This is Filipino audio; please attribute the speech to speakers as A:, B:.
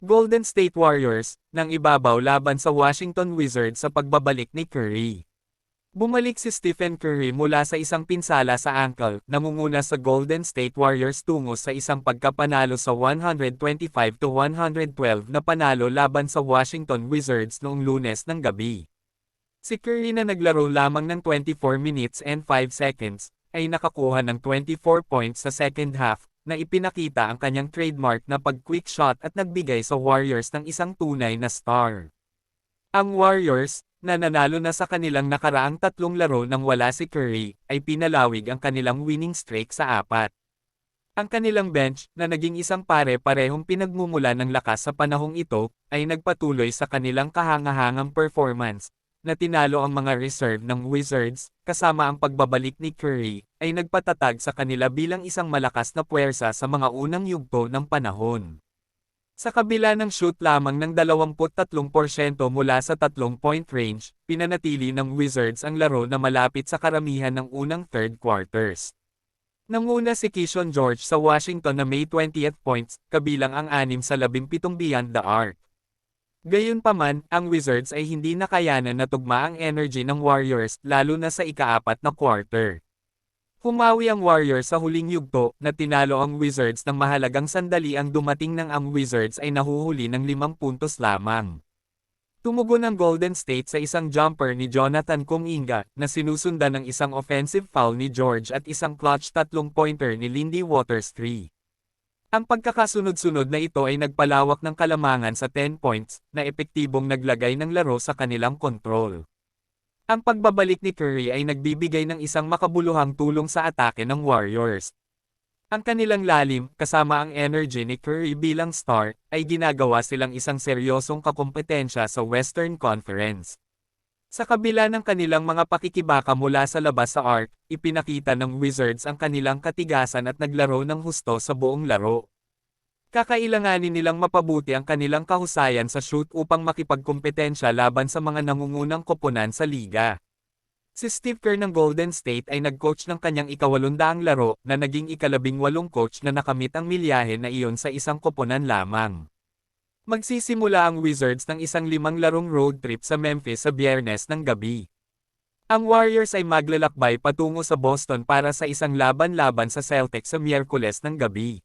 A: Golden State Warriors, nang ibabaw laban sa Washington Wizards sa pagbabalik ni Curry. Bumalik si Stephen Curry mula sa isang pinsala sa ankle, nangunguna sa Golden State Warriors tungo sa isang pagkapanalo sa 125-112 na panalo laban sa Washington Wizards noong Lunes ng gabi. Si Curry na naglaro lamang ng 24 minutes and 5 seconds, ay nakakuha ng 24 points sa second half, na ipinakita ang kanyang trademark na pag-quick shot at nagbigay sa Warriors ng isang tunay na star. Ang Warriors, na nanalo na sa kanilang nakaraang 3 laro nang wala si Curry, ay pinalawig ang kanilang winning streak sa 4. Ang kanilang bench, na naging isang pare-parehong pinagmumula ng lakas sa panahong ito, ay nagpatuloy sa kanilang kahangahangang performance, na tinalo ang mga reserve ng Wizards, kasama ang pagbabalik ni Curry, ay nagpatatag sa kanila bilang isang malakas na puwersa sa mga unang yugto ng panahon. Sa kabila ng shoot lamang ng 23% mula sa 3-point range, pinanatili ng Wizards ang laro na malapit sa karamihan ng unang third quarters. Nanguna si Keyshawn George sa Washington na may 20 points, kabilang ang 6 sa 17 beyond the arc. Gayunpaman, ang Wizards ay hindi nakayanan na tugma ang energy ng Warriors, lalo na sa ika-4 na quarter. Humawi ang Warriors sa huling yugto, na tinalo ang Wizards ng mahalagang sandali ang dumating nang ang Wizards ay nahuhuli ng 5 puntos lamang. Tumugon ang Golden State sa isang jumper ni Jonathan Kuminga, na sinusundan ng isang offensive foul ni George at isang clutch 3-pointer ni Lindy Waters III. Ang pagkakasunod-sunod na ito ay nagpalawak ng kalamangan sa 10 points, na epektibong naglagay ng laro sa kanilang kontrol. Ang pagbabalik ni Curry ay nagbibigay ng isang makabuluhang tulong sa atake ng Warriors. Ang kanilang lalim, kasama ang energy ni Curry bilang star, ay ginagawa silang isang seryosong kakompetensya sa Western Conference. Sa kabila ng kanilang mga pakikibaka mula sa labas sa arc, ipinakita ng Wizards ang kanilang katigasan at naglaro ng husto sa buong laro. Kakailanganin nilang mapabuti ang kanilang kahusayan sa shoot upang makipagkompetensya laban sa mga nangungunang koponan sa liga. Si Steve Kerr ng Golden State ay nag-coach ng kanyang ika-800 laro, na naging ika-18 coach na nakamit ang milyahe na iyon sa isang koponan lamang. Magsisimula ang Wizards ng isang 5-larong road trip sa Memphis sa Biyernes ng gabi. Ang Warriors ay maglalakbay patungo sa Boston para sa isang laban-laban sa Celtics sa Miyerkules ng gabi.